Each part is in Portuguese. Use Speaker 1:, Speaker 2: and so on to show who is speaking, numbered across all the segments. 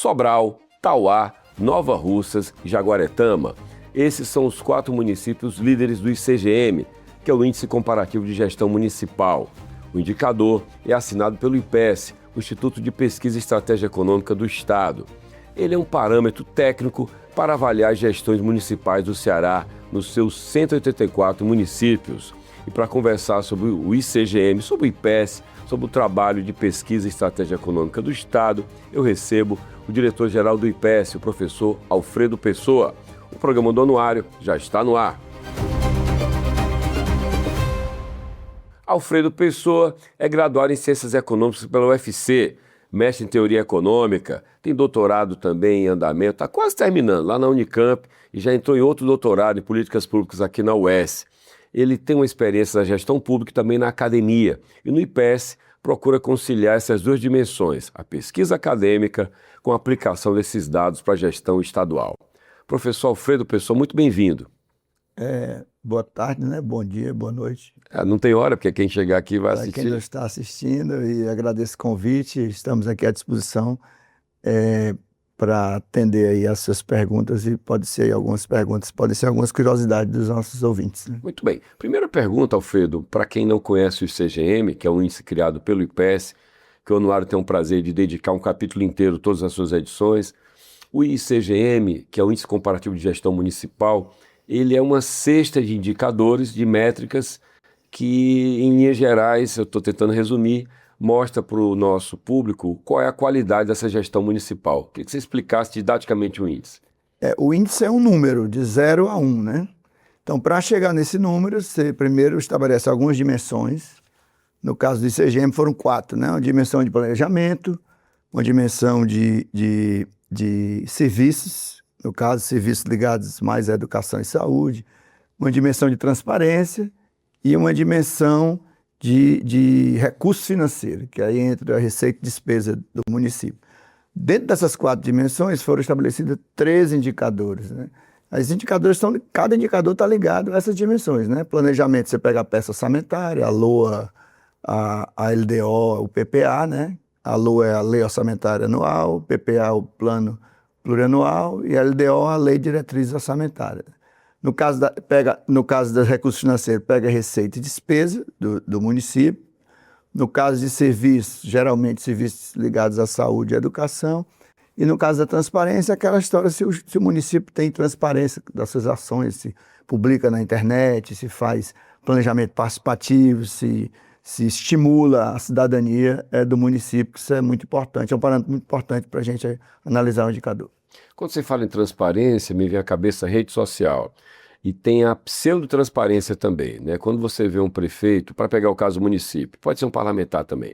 Speaker 1: Sobral, Tauá, Nova Russas e Jaguaretama. Esses são os 4 municípios líderes do ICGM, que é o Índice Comparativo de Gestão Municipal. O indicador é assinado pelo IPES, o Instituto de Pesquisa e Estratégia Econômica do Estado. Ele é um parâmetro técnico para avaliar as gestões municipais do Ceará nos seus 184 municípios. E para conversar sobre o ICGM, sobre o IPES, sobre o trabalho de pesquisa e estratégia econômica do Estado, eu recebo o diretor-geral do IPES, o professor Alfredo Pessoa. O programa do Anuário já está no ar. Alfredo Pessoa é graduado em Ciências Econômicas pela UFC, mestre em Teoria Econômica, tem doutorado também em andamento, está quase terminando lá na Unicamp e já entrou em outro doutorado em Políticas Públicas aqui na UES. Ele tem uma experiência na gestão pública e também na academia. E no IPES procura conciliar essas duas dimensões, a pesquisa acadêmica com a aplicação desses dados para a gestão estadual. Professor Alfredo Pessoa, muito bem-vindo.
Speaker 2: Boa tarde, né? Bom dia, boa noite.
Speaker 1: Não tem hora, porque quem chegar aqui vai
Speaker 2: Para
Speaker 1: assistir.
Speaker 2: quem está assistindo, e agradeço o convite, estamos aqui à disposição para atender aí as suas perguntas, e pode ser algumas perguntas, podem ser algumas curiosidades dos nossos ouvintes. Né?
Speaker 1: Muito bem. Primeira pergunta, Alfredo, para quem não conhece o ICGM, que é um índice criado pelo IPES, que o Anuário tem o prazer de dedicar um capítulo inteiro, todas as suas edições. O ICGM, que é o Índice Comparativo de Gestão Municipal, ele é uma cesta de indicadores, de métricas, que, em linhas gerais, eu estou tentando resumir, mostra para o nosso público qual é a qualidade dessa gestão municipal. Queria que você explicasse didaticamente o índice.
Speaker 2: O índice é um número, de 0 a 1, né? Então, para chegar nesse número, você primeiro estabelece algumas dimensões. No caso do ICGM foram 4, né? Uma dimensão de planejamento, uma dimensão de serviços, no caso, serviços ligados mais à educação e saúde, uma dimensão de transparência e uma dimensão de recurso financeiro, que aí entra a receita e despesa do município. Dentro dessas 4 dimensões foram estabelecidos 3 indicadores. Né? Os indicadores cada indicador está ligado a essas dimensões. Né? Planejamento, você pega a peça orçamentária, a LOA, a LDO, o PPA, né? A LOA é a Lei Orçamentária Anual, o PPA é o Plano Plurianual e a LDO a Lei Diretriz Orçamentária. No caso dos recursos financeiros, pega a receita e despesa do município. No caso de serviços, geralmente serviços ligados à saúde e à educação. E no caso da transparência, aquela história se o município tem transparência das suas ações, se publica na internet, se faz planejamento participativo, se estimula a cidadania do município, isso é muito importante, é um parâmetro muito importante para a gente analisar o indicador.
Speaker 1: Quando você fala em transparência, me vem à cabeça a rede social. E tem a pseudo-transparência também, né? Quando você vê um prefeito, para pegar o caso do município, pode ser um parlamentar também,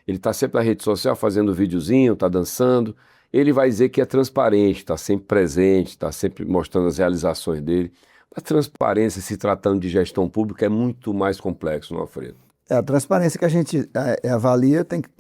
Speaker 1: ele está sempre na rede social fazendo videozinho, está dançando, ele vai dizer que é transparente, está sempre presente, está sempre mostrando as realizações dele. A transparência, se tratando de gestão pública, é muito mais complexo, não, Alfredo?
Speaker 2: A transparência que a gente avalia tem que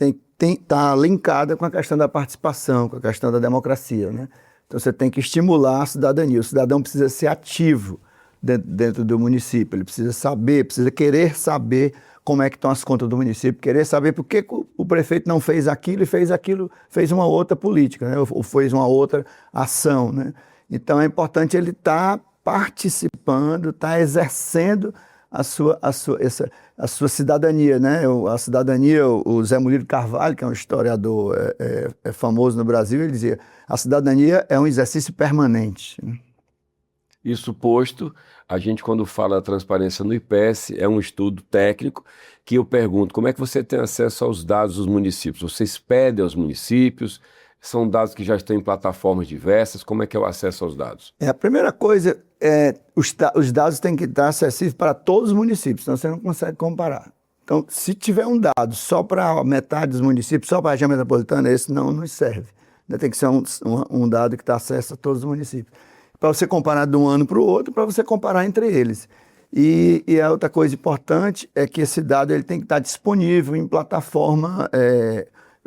Speaker 2: estar linkada com a questão da participação, com a questão da democracia, né? Então você tem que estimular a cidadania. O cidadão precisa ser ativo dentro do município, ele precisa saber, precisa querer saber como é que estão as contas do município, querer saber por que o prefeito não fez aquilo e fez uma outra política, né? Ou fez uma outra ação, né? Então é importante ele estar participando, estar exercendo a sua cidadania, né? A cidadania, o Zé Murilo Carvalho, que é um historiador famoso no Brasil, ele dizia: a cidadania é um exercício permanente.
Speaker 1: Isso posto, a gente, quando fala da transparência no IPES, é um estudo técnico que eu pergunto: como é que você tem acesso aos dados dos municípios? Vocês pedem aos municípios? São dados que já estão em plataformas diversas? Como é que é o acesso aos dados?
Speaker 2: A primeira coisa os dados têm que estar acessíveis para todos os municípios, senão você não consegue comparar. Então, se tiver um dado só para metade dos municípios, só para a região metropolitana, esse não nos serve. Tem que ser um dado que está acesso a todos os municípios. Para você comparar de um ano para o outro, para você comparar entre eles. E a outra coisa importante é que esse dado ele tem que estar disponível em plataforma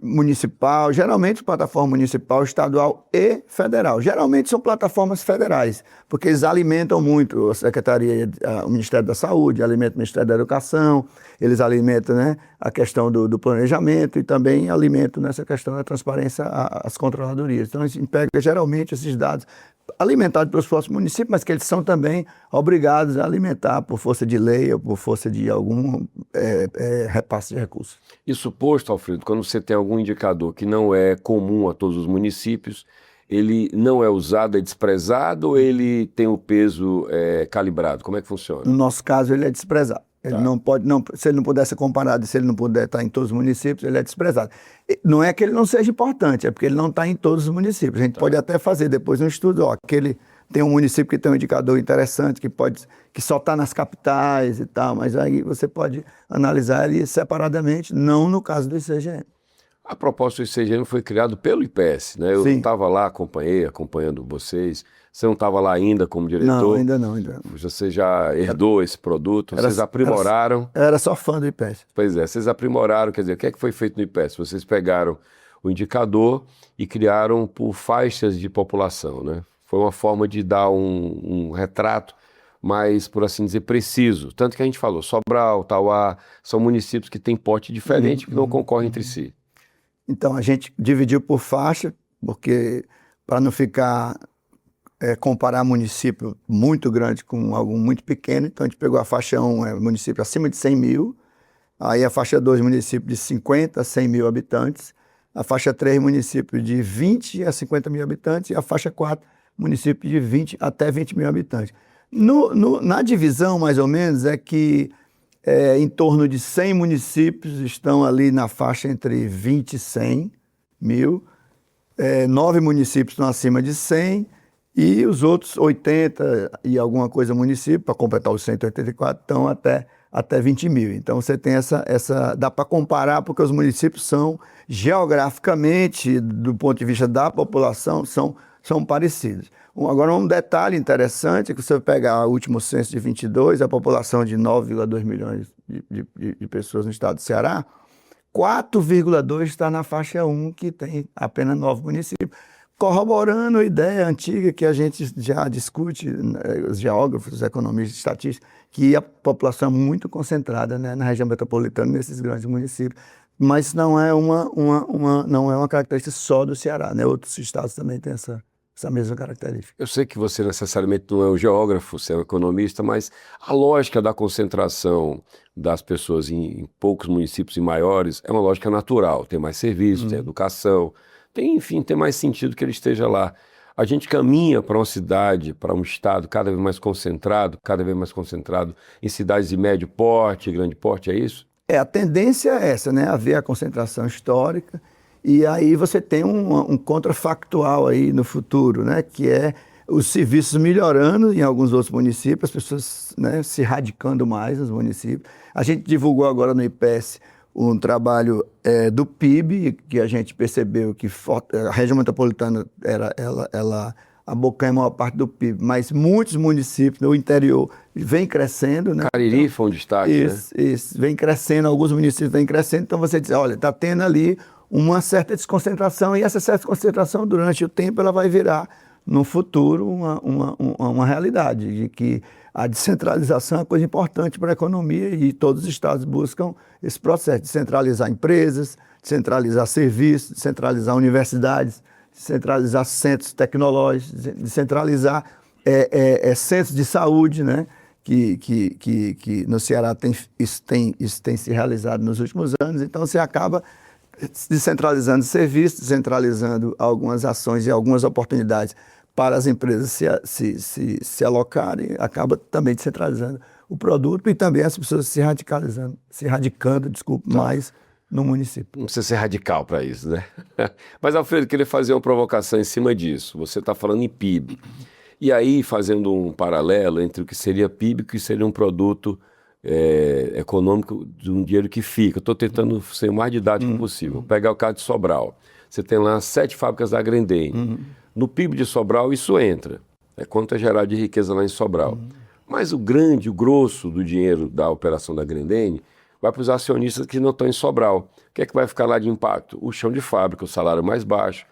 Speaker 2: municipal, geralmente plataforma municipal, estadual e federal. Geralmente são plataformas federais, porque eles alimentam muito a Secretaria, o Ministério da Saúde, alimentam o Ministério da Educação, eles alimentam, né, a questão do planejamento e também alimentam nessa questão da transparência as controladorias. Então a gente pega geralmente esses dados alimentados pelos próprios municípios, mas que eles são também obrigados a alimentar por força de lei ou por força de algum repasse de recursos.
Speaker 1: Isso posto, Alfredo, quando você tem algum indicador que não é comum a todos os municípios, ele não é usado, é desprezado ou ele tem o peso calibrado? Como é que funciona?
Speaker 2: No nosso caso, ele é desprezado. Ele não pode, se ele não puder ser comparado, se ele não puder estar em todos os municípios, ele é desprezado. Não é que ele não seja importante, é porque ele não está em todos os municípios. A gente pode até fazer depois um estudo, aquele tem um município que tem um indicador interessante, que só está nas capitais e tal, mas aí você pode analisar ele separadamente, não no caso do ICGM.
Speaker 1: A propósito, o ICGM foi criado pelo IPS, né? Eu estava lá, acompanhando vocês. Você não estava lá ainda como diretor?
Speaker 2: Não, ainda não.
Speaker 1: Você já herdou esse produto, vocês aprimoraram.
Speaker 2: Era só fã do IPS.
Speaker 1: Pois é, vocês aprimoraram, quer dizer, o que é que foi feito no IPS? Vocês pegaram o indicador e criaram por faixas de população, né? Foi uma forma de dar um retrato mais, por assim dizer, preciso. Tanto que a gente falou, Sobral, Tauá, são municípios que têm porte diferente, que não concorrem entre si.
Speaker 2: Então, a gente dividiu por faixa, porque para não ficar, comparar município muito grande com algum muito pequeno, então a gente pegou a faixa 1, município acima de 100 mil, aí a faixa 2, município de 50 a 100 mil habitantes, a faixa 3, município de 20 a 50 mil habitantes, e a faixa 4, município de 20 até 20 mil habitantes. Na divisão, mais ou menos, é que em torno de 100 municípios estão ali na faixa entre 20 e 100 mil, 9 municípios estão acima de 100 e os outros 80 e alguma coisa municípios, para completar os 184, estão até 20 mil. Então você tem dá para comparar porque os municípios são geograficamente, do ponto de vista da população, são parecidos. Agora, um detalhe interessante é que você pegar o último censo de 22, a população de 9,2 milhões de pessoas no estado do Ceará, 4,2 está na faixa 1, que tem apenas 9 municípios, corroborando a ideia antiga que a gente já discute, os geógrafos, os economistas, estatísticos, que a população é muito concentrada, né, na região metropolitana, nesses grandes municípios. Mas não é uma característica só do Ceará, né? Outros estados também têm essa mesma característica.
Speaker 1: Eu sei que você necessariamente não é um geógrafo, você é um economista, mas a lógica da concentração das pessoas em poucos municípios e maiores é uma lógica natural. Tem mais serviço, tem educação, tem mais sentido que ele esteja lá. A gente caminha para uma cidade, para um estado cada vez mais concentrado em cidades de médio porte, grande porte, é isso?
Speaker 2: A tendência é essa, né? Haver a concentração histórica. E aí você tem um contrafactual aí no futuro, né? Que é os serviços melhorando em alguns outros municípios, as pessoas, né, se radicando mais nos municípios. A gente divulgou agora no IPS um trabalho do PIB, que a gente percebeu que a região metropolitana ela abocanha a maior parte do PIB, mas muitos municípios no interior vêm crescendo, né?
Speaker 1: Cariri foi um destaque,
Speaker 2: isso, vem crescendo, alguns municípios vêm crescendo, então você diz, olha, está tendo ali uma certa desconcentração, e essa certa concentração, durante o tempo, ela vai virar, no futuro, uma realidade, de que a descentralização é uma coisa importante para a economia e todos os estados buscam esse processo de centralizar empresas, centralizar serviços, centralizar universidades, centralizar centros tecnológicos, descentralizar centros de saúde, né? Que no Ceará isso tem se realizado nos últimos anos. Então, você acaba descentralizando serviços, descentralizando algumas ações e algumas oportunidades para as empresas se alocarem, acaba também descentralizando o produto e também as pessoas se radicando, mais no município.
Speaker 1: Não precisa ser radical para isso, né? Mas, Alfredo, queria fazer uma provocação em cima disso. Você está falando em PIB. E aí, fazendo um paralelo entre o que seria PIB e o que seria um produto econômico de um dinheiro que fica. Estou tentando ser o mais didático possível. Vou pegar o caso de Sobral. Você tem lá 7 fábricas da Grendene. No PIB de Sobral, isso entra. Quanto é gerado de riqueza lá em Sobral. Mas o grosso do dinheiro da operação da Grendene, vai para os acionistas que não estão em Sobral. O que é que vai ficar lá de impacto? O chão de fábrica, o salário mais baixo,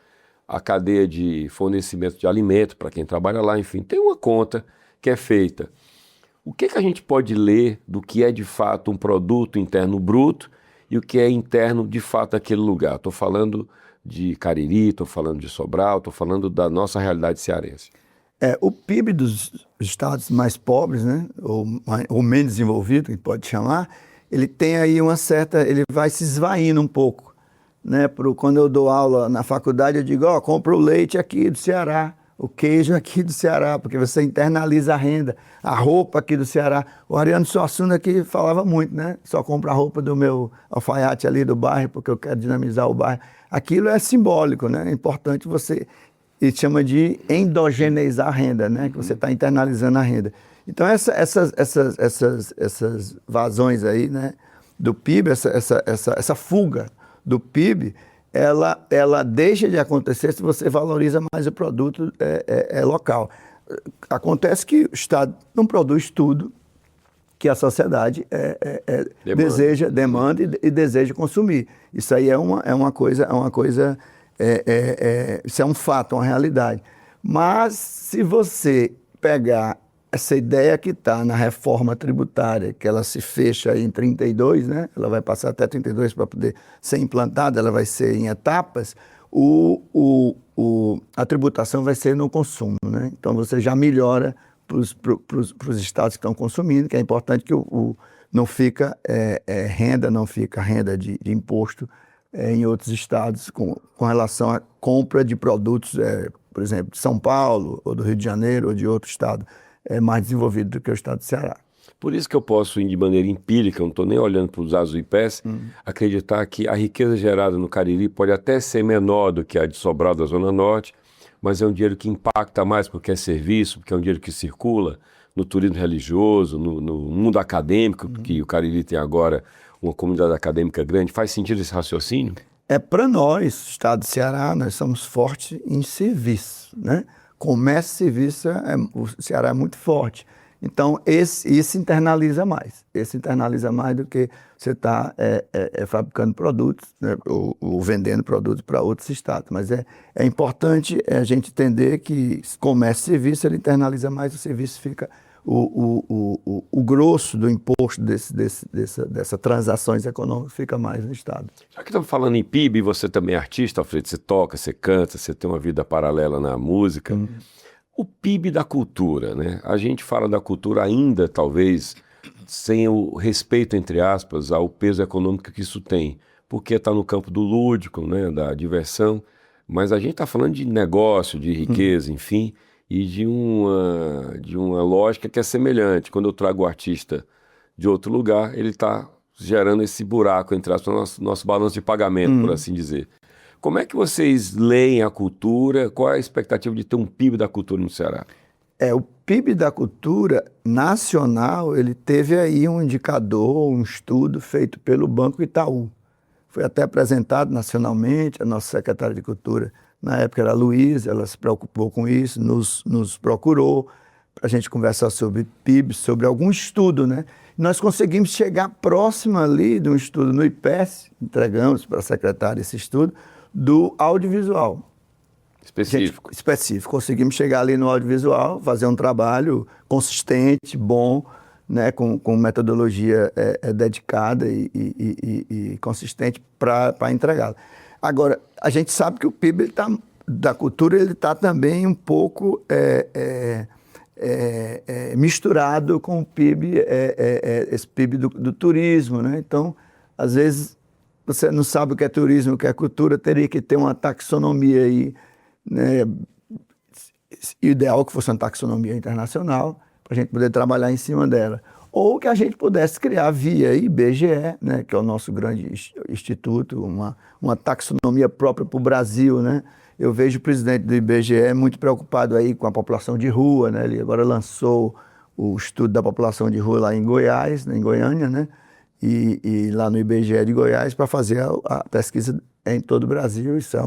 Speaker 1: a cadeia de fornecimento de alimento para quem trabalha lá, enfim, tem uma conta que é feita. O que é que a gente pode ler do que é de fato um produto interno bruto e o que é interno de fato daquele lugar? Estou falando de Cariri, estou falando de Sobral, estou falando da nossa realidade cearense.
Speaker 2: O PIB dos estados mais pobres, né, ou menos desenvolvidos, que pode chamar, ele tem aí ele vai se esvaindo um pouco, né? Quando eu dou aula na faculdade, eu digo, compra o leite aqui do Ceará, o queijo aqui do Ceará, porque você internaliza a renda, a roupa aqui do Ceará. O Ariano Suassuna aqui falava muito, né? Só compra a roupa do meu alfaiate ali do bairro, porque eu quero dinamizar o bairro. Aquilo é simbólico, né? É importante você... Ele chama de endogeneizar a renda, né? Que você está internalizando a renda. Então, essas vazões aí, né, do PIB, essa fuga do PIB, ela deixa de acontecer se você valoriza mais o produto local. Acontece que o Estado não produz tudo que a sociedade demanda e deseja consumir. Isso aí é uma coisa, isso é um fato, uma realidade. Mas se você pegar essa ideia que está na reforma tributária, que ela se fecha em 32, né? Ela vai passar até 32 para poder ser implantada, ela vai ser em etapas, a tributação vai ser no consumo, né? Então você já melhora para os estados que estão consumindo, que é importante que não fica renda de imposto em outros estados com relação à compra de produtos, por exemplo, de São Paulo, ou do Rio de Janeiro, ou de outro estado mais desenvolvido do que o estado do Ceará.
Speaker 1: Por isso que eu posso, de maneira empírica, não estou nem olhando para os dados do IPES, acreditar que a riqueza gerada no Cariri pode até ser menor do que a de Sobral da Zona Norte, mas é um dinheiro que impacta mais porque é serviço, porque é um dinheiro que circula no turismo religioso, no mundo acadêmico, que o Cariri tem agora uma comunidade acadêmica grande. Faz sentido esse raciocínio?
Speaker 2: Para nós, Estado do Ceará, nós somos fortes em serviço, né? Comércio e serviço, o Ceará é muito forte. Então, isso internaliza mais. Esse internaliza mais do que você está fabricando produtos, né? ou vendendo produtos para outros estados. Mas é importante a gente entender que comércio e serviço, ele internaliza mais, o serviço fica... O grosso do imposto dessas transações econômicas fica mais no Estado.
Speaker 1: Já que estamos falando em PIB, você também é artista, Alfredo, você toca, você canta, você tem uma vida paralela na música. O PIB da cultura, né? A gente fala da cultura ainda, talvez, sem o respeito, entre aspas, ao peso econômico que isso tem, porque está no campo do lúdico, né? Da diversão, mas a gente está falando de negócio, de riqueza, enfim, e de uma lógica que é semelhante. Quando eu trago o artista de outro lugar, ele está gerando esse buraco entre nosso balanço de pagamento, por assim dizer. Como é que vocês leem a cultura? Qual é a expectativa de ter um PIB da cultura no Ceará?
Speaker 2: O PIB da cultura nacional, ele teve aí um indicador, um estudo feito pelo Banco Itaú. Foi até apresentado nacionalmente, a nossa secretária de Cultura, na época era a Luísa, ela se preocupou com isso, nos procurou para a gente conversar sobre PIB, sobre algum estudo, né? Nós conseguimos chegar próximo ali de um estudo no IPES, entregamos para a secretária esse estudo, do audiovisual.
Speaker 1: Específico.
Speaker 2: Específico. Conseguimos chegar ali no audiovisual, fazer um trabalho consistente, bom, né, com metodologia dedicada e consistente para entregá-la. Agora, a gente sabe que o PIB da cultura está também um pouco misturado com o PIB, esse PIB do turismo, né? Então, às vezes, você não sabe o que é turismo, o que é cultura, teria que ter uma taxonomia aí, né? Ideal que fosse uma taxonomia internacional, para a gente poder trabalhar em cima dela. Ou que a gente pudesse criar via IBGE, né, que é o nosso grande instituto, uma taxonomia própria para o Brasil, né? Eu vejo o presidente do IBGE muito preocupado aí com a população de rua, né? Ele agora lançou o estudo da população de rua lá em Goiás, em Goiânia, né? E lá no IBGE de Goiás para fazer a pesquisa em todo o Brasil. Isso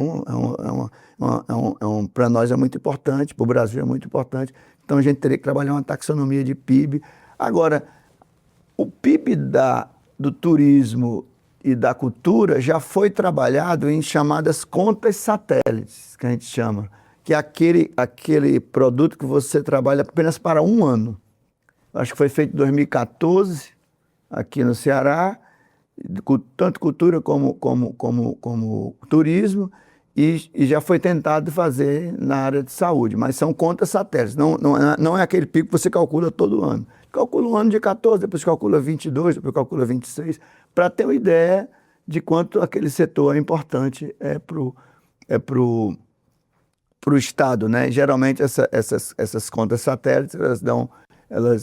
Speaker 2: para nós é muito importante, para o Brasil é muito importante. Então a gente teria que trabalhar uma taxonomia de PIB. Agora, o PIB do turismo e da cultura já foi trabalhado em chamadas contas satélites, que a gente chama, que é aquele produto que você trabalha apenas para um ano. Acho que foi feito em 2014, aqui no Ceará, tanto cultura como turismo, e já foi tentado fazer na área de saúde, mas são contas satélites, não é aquele pico que você calcula todo ano. Calcula um ano de 14, depois calcula 22, depois calcula 26, para ter uma ideia de quanto aquele setor é importante para o Estado, né? Geralmente essas contas satélites,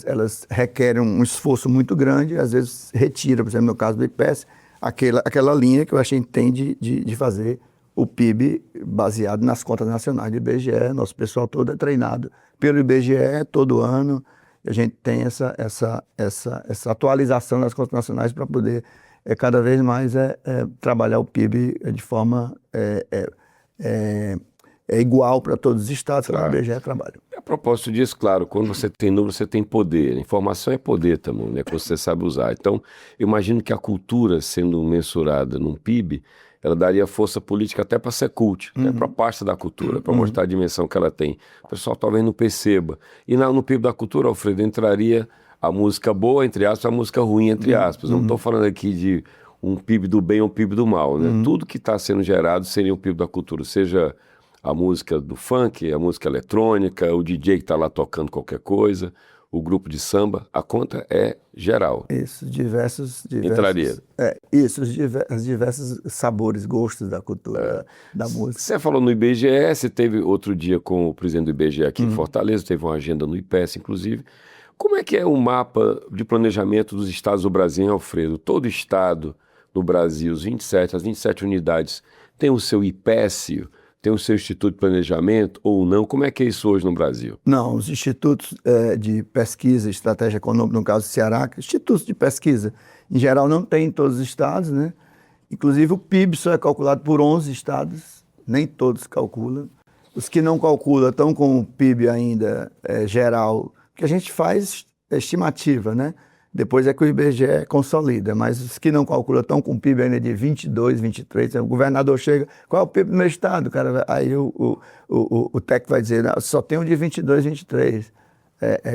Speaker 2: elas requerem um esforço muito grande, às vezes retira, por exemplo, no caso do IPES, aquela linha que a gente tem de fazer o PIB baseado nas contas nacionais do IBGE. Nosso pessoal todo é treinado pelo IBGE todo ano. A gente tem essa atualização das contas nacionais para poder cada vez mais trabalhar o PIB de forma igual para todos os estados, claro. Que o IBGE trabalha.
Speaker 1: A propósito disso, claro, quando você tem número, você tem poder. Informação é poder também, né, que você sabe usar. Então, eu imagino que a cultura, sendo mensurada num PIB, ela daria força política até para ser cult, né, para parte da cultura, para mostrar a dimensão que ela tem. O pessoal talvez não perceba. E no PIB da cultura, Alfredo, entraria a música boa, entre aspas, a música ruim, entre aspas. Não estou falando aqui de um PIB do bem ou um PIB do mal, né? Tudo que está sendo gerado seria um PIB da cultura, seja a música do funk, a música eletrônica, o DJ que está lá tocando qualquer coisa, o grupo de samba, a conta é geral.
Speaker 2: Isso, diversos
Speaker 1: entraria.
Speaker 2: Os diversos sabores, gostos da cultura, da música.
Speaker 1: Você falou no IBGE, você teve outro dia com o presidente do IBGE aqui em Fortaleza, teve uma agenda no IPES, inclusive. Como é que é o mapa de planejamento dos estados do Brasil, hein, Alfredo? Todo estado no Brasil, as 27 unidades, tem o seu IPES, tem o seu Instituto de Planejamento ou não? Como é que é isso hoje no Brasil?
Speaker 2: Não, os institutos de pesquisa e estratégia econômica, no caso do Ceará, institutos de pesquisa, em geral, não tem em todos os estados, né? Inclusive o PIB só é calculado por 11 estados, nem todos calculam. Os que não calculam estão com o PIB ainda geral, que a gente faz estimativa, né? Depois é que o IBGE consolida, mas os que não calculam estão com o PIB ainda de 22, 23. O governador chega, qual é o PIB do meu estado? Cara, aí o TEC vai dizer, não, só tem um de 22, 23,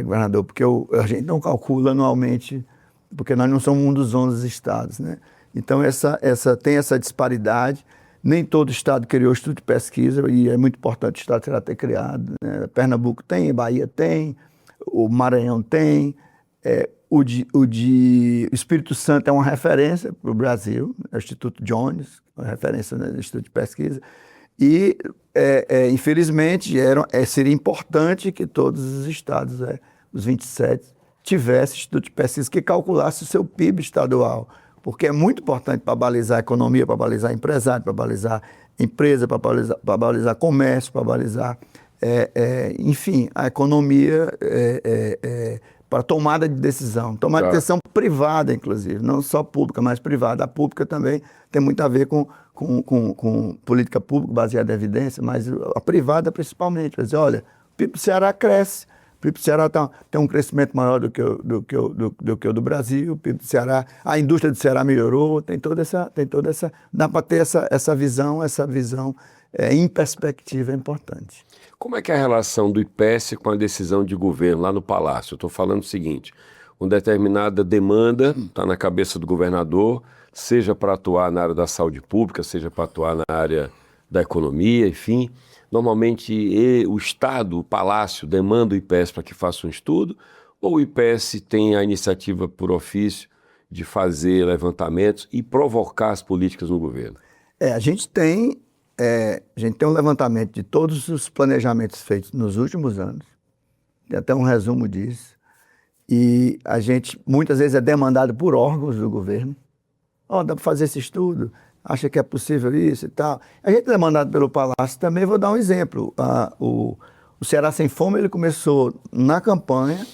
Speaker 2: governador, porque a gente não calcula anualmente, porque nós não somos um dos 11 estados, né? Então tem essa disparidade. Nem todo estado criou estudo de pesquisa, e é muito importante o estado será ter criado, né? Pernambuco tem, Bahia tem, o Maranhão tem, o Espírito Santo é uma referência para o Brasil, é o Instituto Jones, uma referência no Instituto de Pesquisa, e infelizmente seria importante que todos os estados, os 27, tivessem Instituto de Pesquisa que calculasse o seu PIB estadual, porque é muito importante para balizar a economia, para balizar empresário, para balizar empresa, para balizar comércio, para balizar, enfim, a economia para tomada de decisão de decisão privada, inclusive, não só pública, mas privada. A pública também tem muito a ver com política pública baseada em evidência, mas a privada principalmente. Quer dizer, olha, o PIB do Ceará cresce, o PIB do Ceará tem um crescimento maior do que o do Brasil, o PIB do Ceará, a indústria do Ceará melhorou, tem toda essa, dá para ter essa visão em perspectiva é importante.
Speaker 1: Como é que é a relação do IPES com a decisão de governo lá no Palácio? Eu estou falando o seguinte, uma determinada demanda está na cabeça do governador, seja para atuar na área da saúde pública, seja para atuar na área da economia, enfim. Normalmente o Estado, o Palácio, demanda o IPES para que faça um estudo, ou o IPES tem a iniciativa por ofício de fazer levantamentos e provocar as políticas no governo?
Speaker 2: A gente tem um levantamento de todos os planejamentos feitos nos últimos anos, tem até um resumo disso, e a gente muitas vezes é demandado por órgãos do governo. Dá para fazer esse estudo? Acha que é possível isso e tal? A gente é demandado pelo Palácio também. Vou dar um exemplo. O Ceará Sem Fome, ele começou na campanha,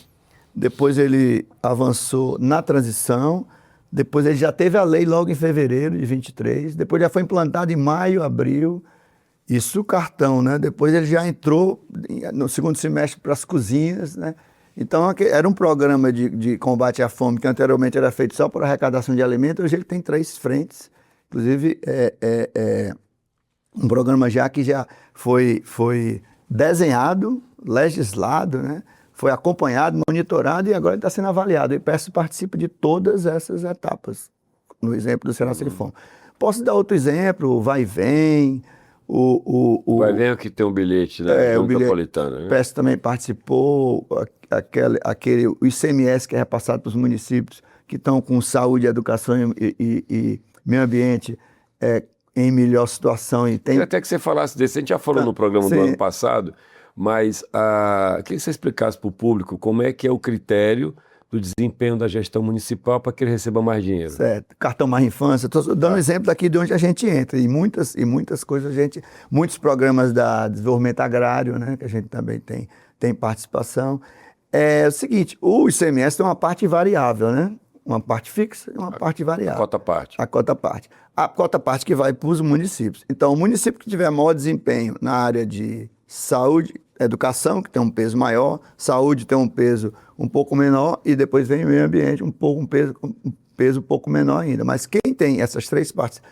Speaker 2: depois ele avançou na transição, depois ele já teve a lei logo em fevereiro de 23, depois já foi implantado em maio, abril, isso o cartão, né? Depois ele já entrou no segundo semestre para as cozinhas, né? Então, era um programa de combate à fome que anteriormente era feito só por arrecadação de alimentos, hoje ele tem 3 frentes. Inclusive, um programa que já foi desenhado, legislado, né? Foi acompanhado, monitorado e agora está sendo avaliado. O IPES participa de todas essas etapas, no exemplo do Ceará Sem Fome. Posso dar outro exemplo, o Vai e Vem, o
Speaker 1: Vai Vem é o que tem um bilhete, né?
Speaker 2: o bilhete,
Speaker 1: Metropolitano, né?
Speaker 2: o IPES também participou, o ICMS que é repassado para os municípios que estão com saúde, educação e meio ambiente em melhor situação. E tem...
Speaker 1: Queria até que você falasse desse, a gente já falou no programa do ano passado, mas queria que você explicasse para o público como é que é o critério do desempenho da gestão municipal para que ele receba mais dinheiro.
Speaker 2: Certo. Cartão Mais Infância. Estou dando exemplo aqui de onde a gente entra. E muitas coisas muitos programas da desenvolvimento agrário, né, que a gente também tem participação. É o seguinte, o ICMS tem uma parte variável, né? Uma parte fixa e uma parte variável.
Speaker 1: A cota parte.
Speaker 2: A cota parte. A cota parte que vai para os municípios. Então, o município que tiver maior desempenho na área de saúde, educação, que tem um peso maior, saúde tem um peso um pouco menor, e depois vem o meio ambiente, um peso um pouco menor ainda. Mas quem tem essas 3 partes,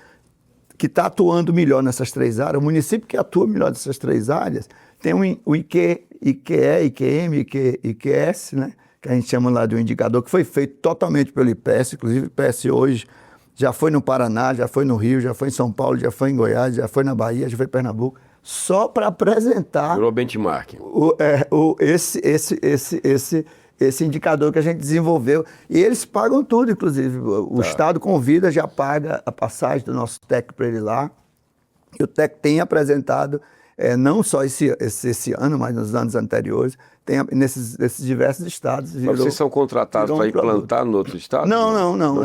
Speaker 2: que está atuando melhor nessas 3 áreas, o município que atua melhor nessas 3 áreas, tem o IQE, IQM, IQS, né? Que a gente chama lá de um indicador, que foi feito totalmente pelo IPES, inclusive o IPES hoje já foi no Paraná, já foi no Rio, já foi em São Paulo, já foi em Goiás, já foi na Bahia, já foi em Pernambuco, só para apresentar...
Speaker 1: Virou benchmarking.
Speaker 2: Esse indicador que a gente desenvolveu. E eles pagam tudo, inclusive. O Estado convida, já paga a passagem do nosso TEC para ele lá. E o TEC tem apresentado, não só esse ano, mas nos anos anteriores, nesses diversos estados.
Speaker 1: Mas vocês são contratados para implantar no outro estado?
Speaker 2: Não.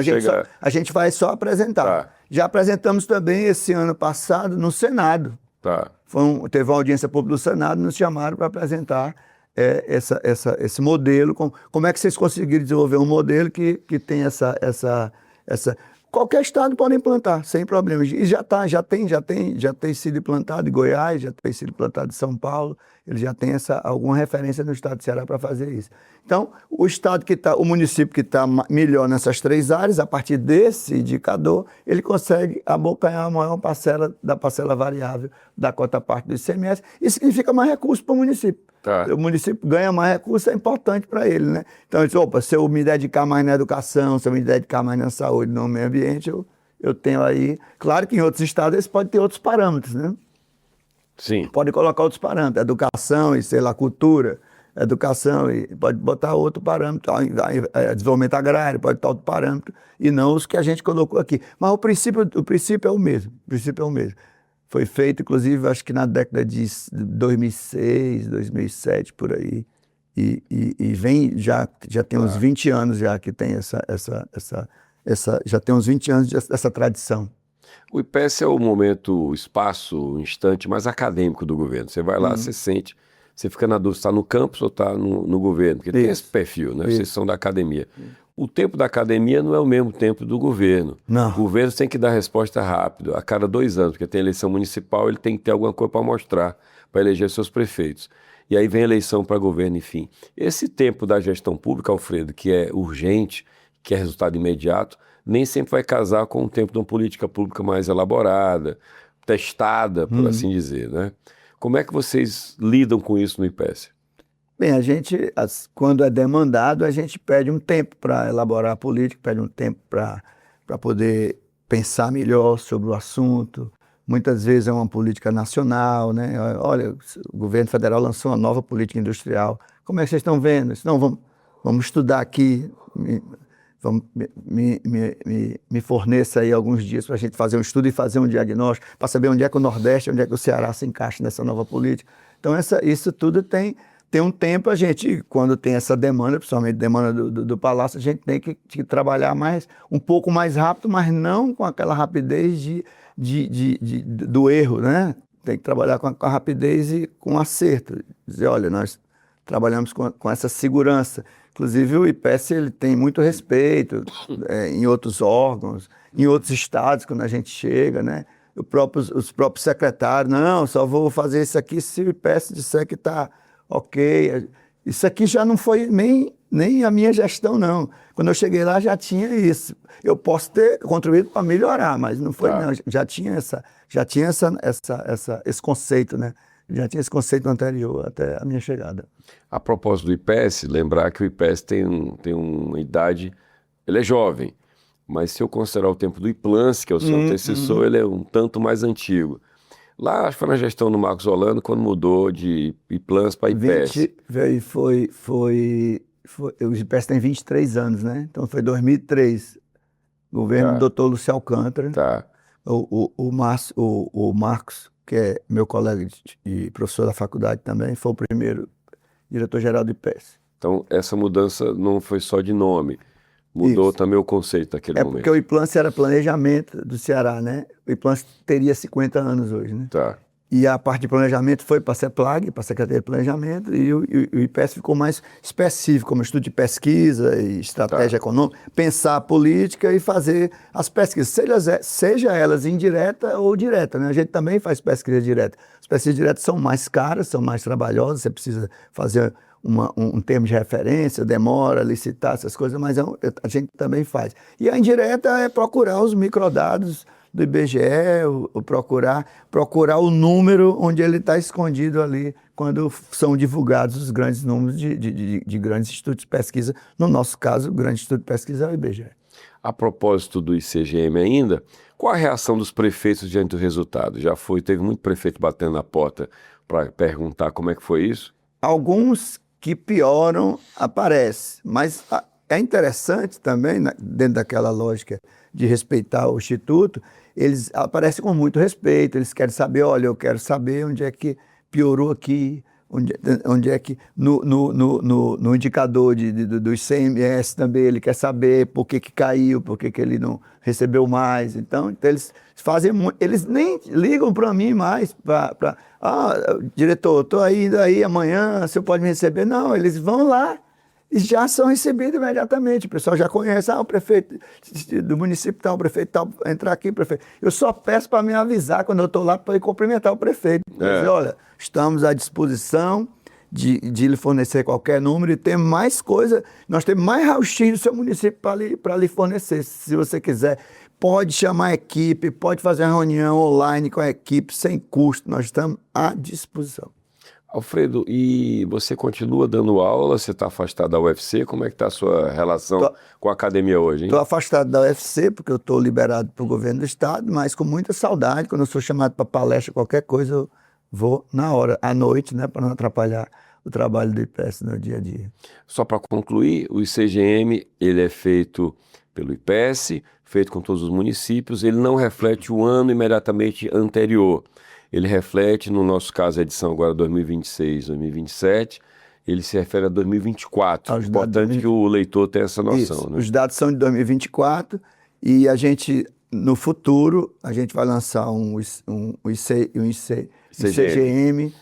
Speaker 2: A gente vai só apresentar.
Speaker 1: Tá.
Speaker 2: Já apresentamos também esse ano passado no Senado.
Speaker 1: Tá.
Speaker 2: Teve uma audiência pública do Senado, nos chamaram para apresentar esse modelo. Como é que vocês conseguiram desenvolver um modelo que tem essa... Qualquer estado pode implantar, sem problemas. E já tem sido implantado em Goiás, já tem sido implantado em São Paulo, ele já tem alguma referência no estado de Ceará para fazer isso. Então, o município que está melhor nessas 3 áreas, a partir desse indicador, ele consegue abocanhar a maior parcela da parcela variável da cota parte do ICMS. Isso significa mais recursos para o município.
Speaker 1: Tá.
Speaker 2: O município ganha mais recursos, é importante para ele, né? Então, ele diz, se eu me dedicar mais na educação, se eu me dedicar mais na saúde, no meio ambiente, eu tenho aí... Claro que em outros estados eles podem ter outros parâmetros, né?
Speaker 1: Sim.
Speaker 2: Pode colocar outros parâmetros, educação e, sei lá, cultura, educação, e pode botar outro parâmetro, desenvolvimento agrário, pode botar outro parâmetro, e não os que a gente colocou aqui. Mas o princípio é o mesmo, Foi feito, inclusive, acho que na década de 2006, 2007, por aí. E vem, já tem uns 20 anos já que tem já tem uns 20 anos dessa tradição.
Speaker 1: O IPES é o momento, o espaço, o instante mais acadêmico do governo. Você vai lá, você sente, você fica na dúvida se está no campus ou está no governo, porque tem esse perfil, né? Vocês são da academia. O tempo da academia não é o mesmo tempo do governo.
Speaker 2: Não.
Speaker 1: O governo tem que dar resposta rápido, a cada 2 anos, porque tem eleição municipal, ele tem que ter alguma coisa para mostrar, para eleger seus prefeitos. E aí vem a eleição para governo, enfim. Esse tempo da gestão pública, Alfredo, que é urgente, que é resultado imediato, nem sempre vai casar com o tempo de uma política pública mais elaborada, testada, por assim dizer, né? Como é que vocês lidam com isso no IPES?
Speaker 2: Bem, quando é demandado, a gente pede um tempo para elaborar a política, pede um tempo para poder pensar melhor sobre o assunto. Muitas vezes é uma política nacional, né? Olha, o governo federal lançou uma nova política industrial. Como é que vocês estão vendo? Não, vamos estudar aqui, me forneça aí alguns dias para a gente fazer um estudo e fazer um diagnóstico, para saber onde é que o Nordeste, onde é que o Ceará se encaixa nessa nova política. Então, isso tudo tem um tempo. A gente, quando tem essa demanda, principalmente demanda do Palácio, a gente tem que trabalhar um pouco mais rápido, mas não com aquela rapidez do erro, né? Tem que trabalhar com a rapidez e com acerto. Dizer, olha, nós trabalhamos com essa segurança. Inclusive, o IPES ele tem muito respeito em outros órgãos, em outros estados, quando a gente chega, né? Os próprios secretários, não, só vou fazer isso aqui se o IPES disser que está ok. Isso aqui já não foi nem a minha gestão, não. Quando eu cheguei lá já tinha isso. Eu posso ter contribuído para melhorar, mas não foi, não. Já tinha esse conceito, né? Já tinha esse conceito anterior até a minha chegada.
Speaker 1: A propósito do IPES, lembrar que o IPES tem uma idade, ele é jovem, mas se eu considerar o tempo do IPLANS, que é o seu antecessor, ele é um tanto mais antigo. Lá, acho que foi na gestão do Marcos Holanda, quando mudou de IPLANS para IPES.
Speaker 2: O IPES tem 23 anos, né? Então foi 2003, governo do Dr. Lúcio Alcântara.
Speaker 1: Tá.
Speaker 2: O Marcos, que é meu colega e professor da faculdade também, foi o primeiro diretor-geral do IPES.
Speaker 1: Então, essa mudança não foi só de nome, mudou também o conceito naquele momento.
Speaker 2: Porque o IPLANS era planejamento do Ceará, né? O IPLANS teria 50 anos hoje, né?
Speaker 1: Tá.
Speaker 2: E a parte de planejamento foi para a CEPLAG, para a Secretaria de Planejamento, e o IPES ficou mais específico, como estudo de pesquisa e estratégia econômica, pensar a política e fazer as pesquisas, seja elas indireta ou direta, né? A gente também faz pesquisa direta. As pesquisas diretas são mais caras, são mais trabalhosas, você precisa fazer um termo de referência, demora, licitar essas coisas, mas a gente também faz. E a indireta é procurar os microdados do IBGE, procurar o número onde ele está escondido ali, quando são divulgados os grandes números de grandes institutos de pesquisa. No nosso caso, o grande instituto de pesquisa é o IBGE.
Speaker 1: A propósito do ICGM ainda, qual a reação dos prefeitos diante do resultado? Teve muito prefeito batendo na porta para perguntar como é que foi isso?
Speaker 2: Alguns que pioram aparecem, mas é interessante também, dentro daquela lógica de respeitar o Instituto, eles aparecem com muito respeito, eles querem saber, olha, eu quero saber onde é que piorou aqui, onde é que no indicador do ICMS também ele quer saber por que caiu, por que ele não recebeu mais. Então eles fazem muito, eles nem ligam para mim mais diretor, estou indo aí amanhã, o senhor pode me receber? Não, eles vão lá e já são recebidos imediatamente. O pessoal já conhece, o prefeito do município tal, o prefeito tal, entrar aqui, prefeito. Eu só peço para me avisar quando eu estou lá para ir cumprimentar o prefeito. Dizer, olha, estamos à disposição de lhe fornecer qualquer número e tem mais coisa, nós temos mais raio-x do seu município para lhe fornecer. Se você quiser, pode chamar a equipe, pode fazer uma reunião online com a equipe, sem custo, nós estamos à disposição.
Speaker 1: Alfredo, e você continua dando aula? Você está afastado da UFC? Como é que está a sua relação com a academia hoje, hein?
Speaker 2: Estou afastado da UFC porque eu estou liberado para o governo do estado, mas com muita saudade. Quando eu sou chamado para palestra, qualquer coisa, eu vou na hora, à noite, né, para não atrapalhar o trabalho do IPES no dia a dia.
Speaker 1: Só para concluir, o ICGM ele é feito pelo IPES, feito com todos os municípios, ele não reflete o ano imediatamente anterior. Ele reflete, no nosso caso, a edição agora 2026, 2027, ele se refere a 2024. É importante que o leitor tenha essa noção.
Speaker 2: Isso,
Speaker 1: né?
Speaker 2: Os dados são de 2024 e a gente, no futuro, a gente vai lançar um ICGM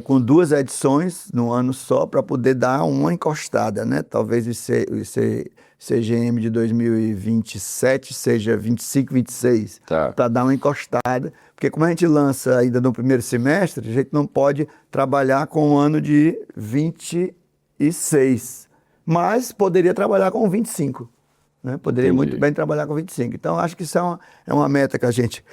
Speaker 2: com 2 edições no ano só para poder dar uma encostada, né? Talvez o ICGM de 2027 seja 25, 26, para dar uma encostada. Porque como a gente lança ainda no primeiro semestre, a gente não pode trabalhar com o ano de 26, mas poderia trabalhar com 25. Né? Poderia muito bem trabalhar com 25. Então, acho que isso é uma meta que a gente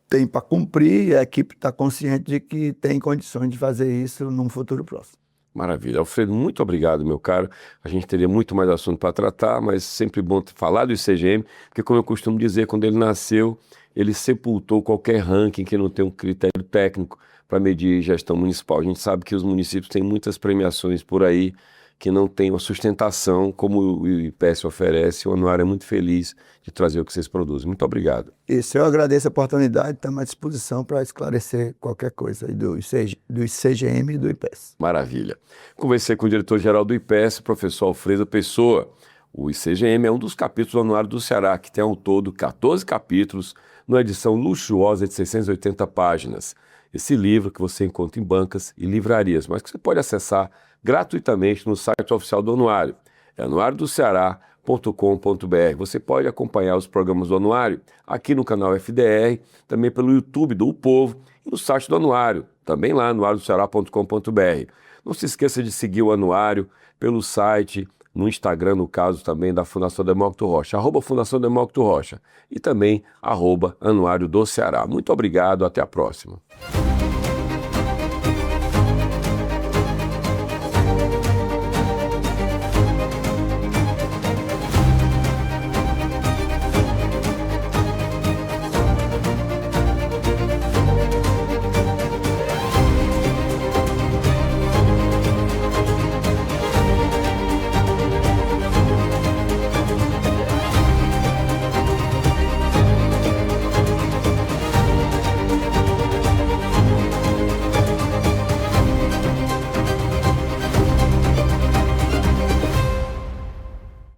Speaker 2: tem para cumprir e a equipe está consciente de que tem condições de fazer isso num futuro próximo.
Speaker 1: Maravilha. Alfredo, muito obrigado, meu caro. A gente teria muito mais assunto para tratar, mas sempre bom falar do ICGM, porque, como eu costumo dizer, quando ele nasceu, ele sepultou qualquer ranking que não tem um critério técnico para medir gestão municipal. A gente sabe que os municípios têm muitas premiações por aí que não têm uma sustentação como o IPES oferece. O Anuário é muito feliz de trazer o que vocês produzem. Muito obrigado.
Speaker 2: Isso, eu agradeço a oportunidade, estamos à disposição para esclarecer qualquer coisa aí do ICGM e do IPES.
Speaker 1: Maravilha. Conversei com o diretor-geral do IPES, professor Alfredo Pessoa. O ICGM é um dos capítulos do Anuário do Ceará, que tem ao todo 14 capítulos, numa edição luxuosa de 680 páginas. Esse livro que você encontra em bancas e livrarias, mas que você pode acessar gratuitamente no site oficial do Anuário. É anuariodoceará.com.br. Você pode acompanhar os programas do Anuário aqui no canal FDR, também pelo YouTube do O Povo e no site do Anuário, também lá, anuariodoceará.com.br. Não se esqueça de seguir o Anuário pelo site, no Instagram, no caso também da Fundação Demócrito Rocha, @Fundação Demócrito Rocha e também @Anuário do Ceará. Muito obrigado, até a próxima.